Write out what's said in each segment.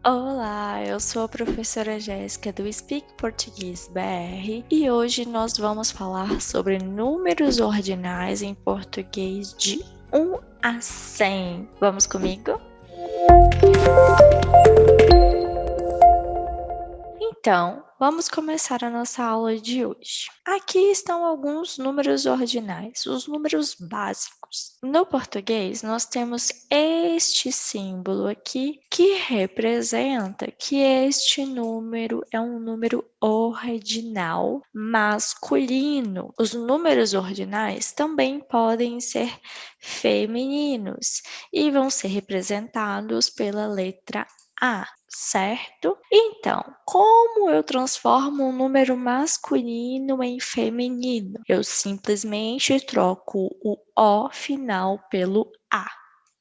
Olá, eu sou a professora Jéssica do Speak Português BR e hoje nós vamos falar sobre números ordinais em português de 1 a 100. Vamos comigo? Então, vamos começar a nossa aula de hoje. Aqui estão alguns números ordinais, os números básicos. No português, nós temos este símbolo aqui que representa que este número é um número ordinal masculino. Os números ordinais também podem ser femininos e vão ser representados pela letra A, certo? Então, como eu transformo um número masculino em feminino? Eu simplesmente troco o O final pelo A,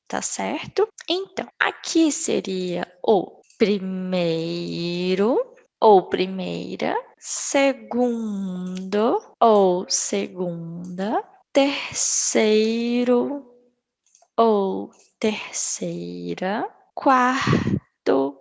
tá certo? Então, aqui seria o primeiro ou primeira, segundo ou segunda, terceiro ou terceira, quarto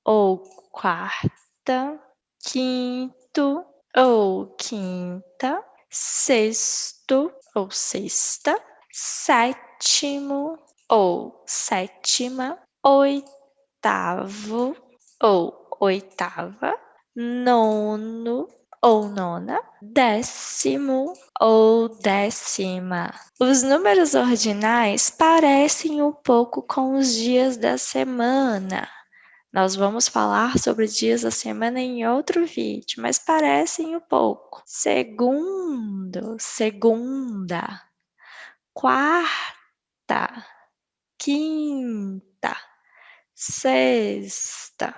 ou quarta, quinto ou quinta, sexto ou sexta, sétimo ou sétima, oitavo ou oitava, nono ou nona, décimo ou décima. Os números ordinais parecem um pouco com os dias da semana. Nós vamos falar sobre dias da semana em outro vídeo, mas parecem um pouco. Segundo, segunda, quarta, quinta, sexta.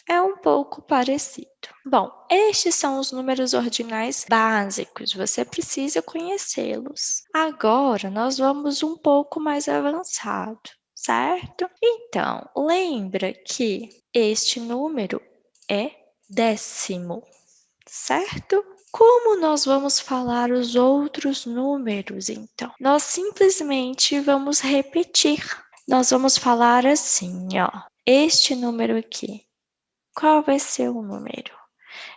É um pouco parecido. Bom, estes são os números ordinais básicos, você precisa conhecê-los. Agora nós vamos um pouco mais avançado, certo? Então, lembra que este número é décimo, certo? Como nós vamos falar os outros números, então? Nós simplesmente vamos repetir. Nós vamos falar assim, ó. Este número aqui, qual vai ser o número?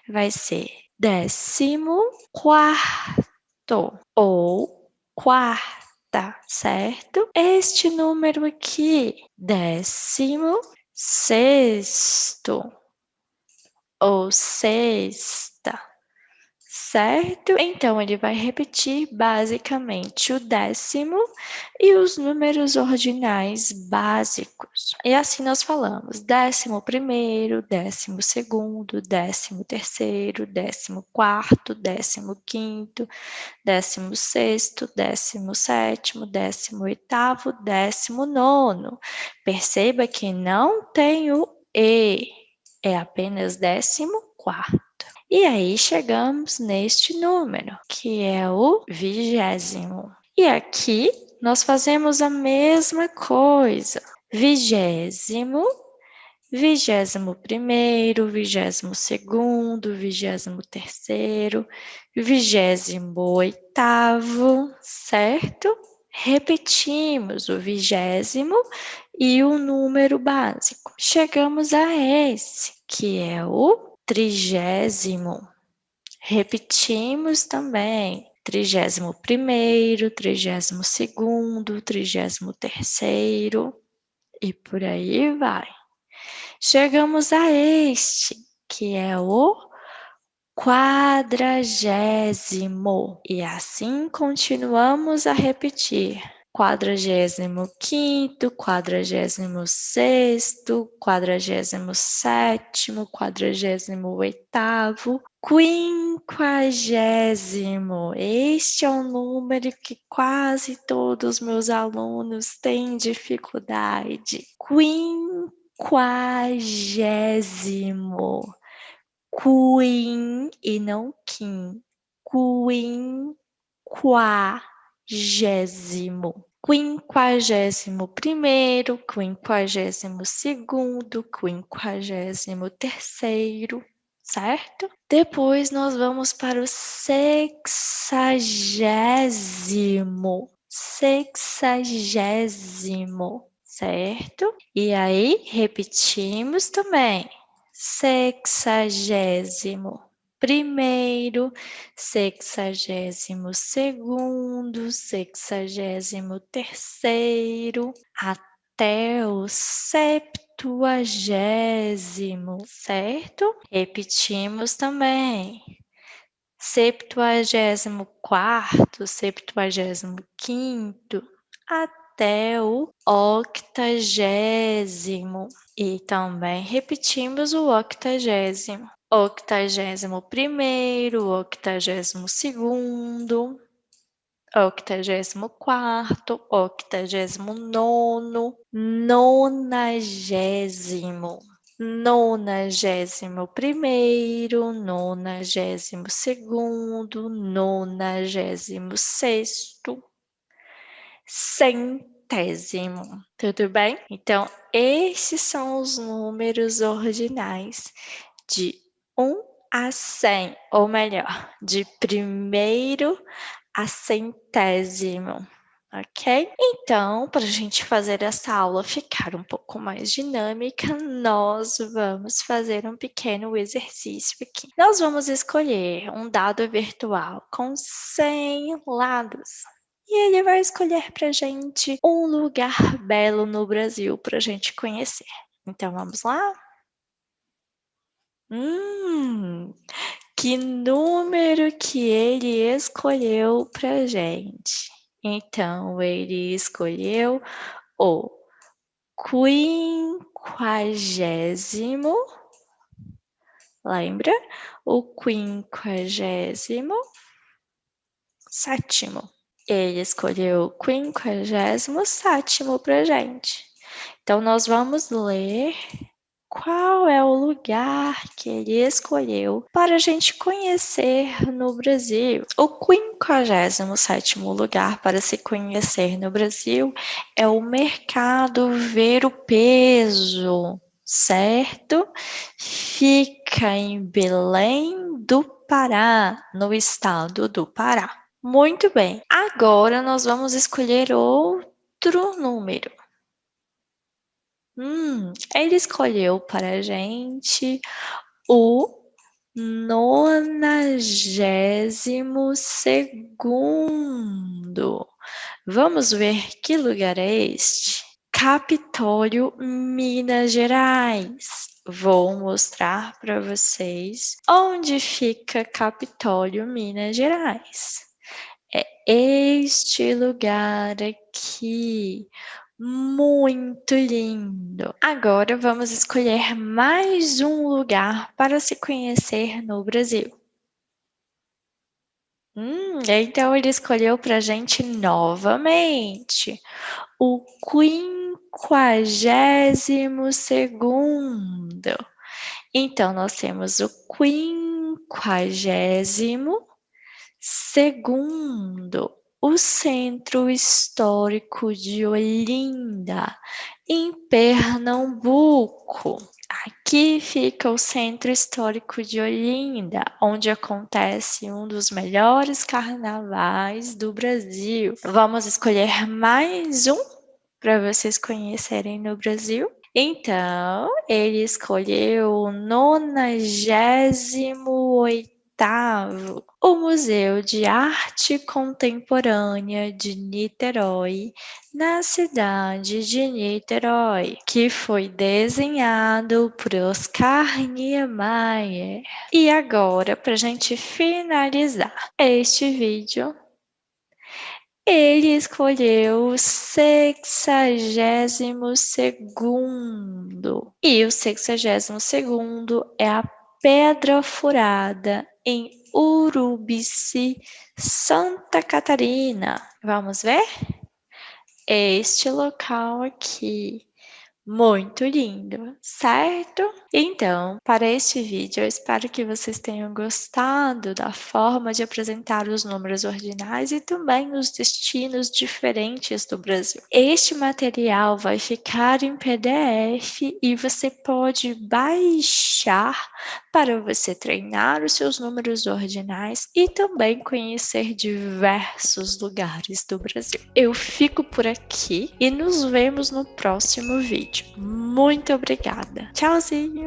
Vai ser 14º ou quarta, certo? Este número aqui, 16º ou sexta, certo? Então, ele vai repetir basicamente o décimo e os números ordinais básicos. E assim nós falamos: 11º, 12º, 13º, 14º, 15º, 16º, 17º, 18º, 19º. Perceba que não tem o E, é apenas 14º. E aí chegamos neste número, que é o 20º. E aqui nós fazemos a mesma coisa. 20º, 21º, 22º, 23º, 28º, certo? Repetimos o 20º e o número básico. Chegamos a esse, que é o 30º. Repetimos também 31º, 32º, 33º e por aí vai. Chegamos a este, que é o 40º, e assim continuamos a repetir. 45º, 46º, 47º, 48º, 50º. Este é um número que quase todos meus alunos têm dificuldade. Quinquagésimo. Queen e não Kim. Quinquagésimo. 51º, 52º, 53º, certo? Depois nós vamos para o sexagésimo. Sexagésimo, certo? E aí, repetimos também. 61º, 62º, 63º, até o 70º, certo? Repetimos também. 74º, 75º, até o 80º. E também repetimos o 80º. 81º, 82º, 84º, 89º, 90º. 91º, 92º, 96º, 100º. Tudo bem? Então, esses são os números ordinais de 1 a 100, ou melhor, de primeiro a centésimo. Ok? Então, para a gente fazer essa aula ficar um pouco mais dinâmica, nós vamos fazer um pequeno exercício aqui. Nós vamos escolher um dado virtual com 100 lados. E ele vai escolher para a gente um lugar belo no Brasil para a gente conhecer. Então, vamos lá? Que número que ele escolheu pra gente? Então, ele escolheu o 50º, lembra? O 57º. Ele escolheu o 57º pra gente. Então, nós vamos ler qual é o lugar que ele escolheu para a gente conhecer no Brasil. O 57º lugar para se conhecer no Brasil é o Mercado Ver-o-Peso, certo? Fica em Belém do Pará, no estado do Pará. Muito bem, agora nós vamos escolher outro número. Ele escolheu para a gente o 92º. Vamos ver que lugar é este? Capitólio, Minas Gerais. Vou mostrar para vocês onde fica Capitólio, Minas Gerais. É este lugar aqui. Muito lindo! Agora vamos escolher mais um lugar para se conhecer no Brasil. Então ele escolheu para a gente novamente o 52º. Então nós temos o 52º, o Centro Histórico de Olinda, em Pernambuco. Aqui fica o Centro Histórico de Olinda, onde acontece um dos melhores carnavais do Brasil. Vamos escolher mais um para vocês conhecerem no Brasil? Então, ele escolheu o 98º, o Museu de Arte Contemporânea de Niterói, na cidade de Niterói, que foi desenhado por Oscar Niemeyer. E agora, para a gente finalizar este vídeo, ele escolheu o 62º. E o 62º é a Pedra Furada, em Urubici, Santa Catarina. Vamos ver? Este local aqui. Muito lindo, certo? Então, para este vídeo, eu espero que vocês tenham gostado da forma de apresentar os números ordinais e também os destinos diferentes do Brasil. Este material vai ficar em PDF e você pode baixar para você treinar os seus números ordinais e também conhecer diversos lugares do Brasil. Eu fico por aqui e nos vemos no próximo vídeo. Muito obrigada. Tchauzinho!